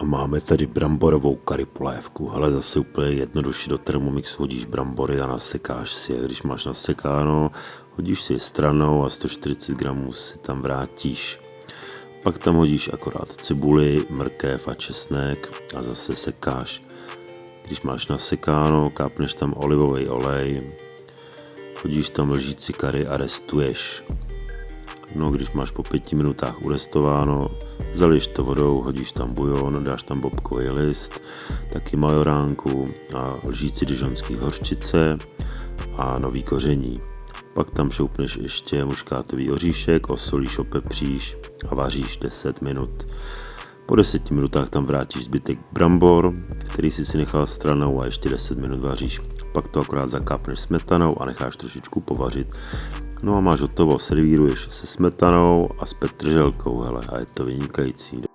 Máme tady bramborovou curry polévku, ale zase úplně jednoduše do Thermomixu hodíš brambory a nasekáš si je. Když máš nasekáno, hodíš si je stranou a 140 gramů si tam vrátíš. Pak tam hodíš akorát cibuli, mrkev a česnek a zase sekáš. Když máš nasekáno, kápneš tam olivový olej, hodíš tam lžíci curry a restuješ. No, když máš po 5 minutách urestováno, zaliješ to vodou, hodíš tam bujon, dáš tam bobkový list, taky majoránku a lžíci dižonský hořčice a nový koření. Pak tam šoupneš ještě muškátový oříšek, osolíš, opepříš a vaříš 10 minut. Po 10 minutách tam vrátíš zbytek brambor, který si nechal stranou a ještě 10 minut vaříš. Pak to akorát zakápneš smetanou a necháš trošičku povařit. No a máš hotovo, servíruješ se smetanou a s petrželkou, hele, a je to vynikající.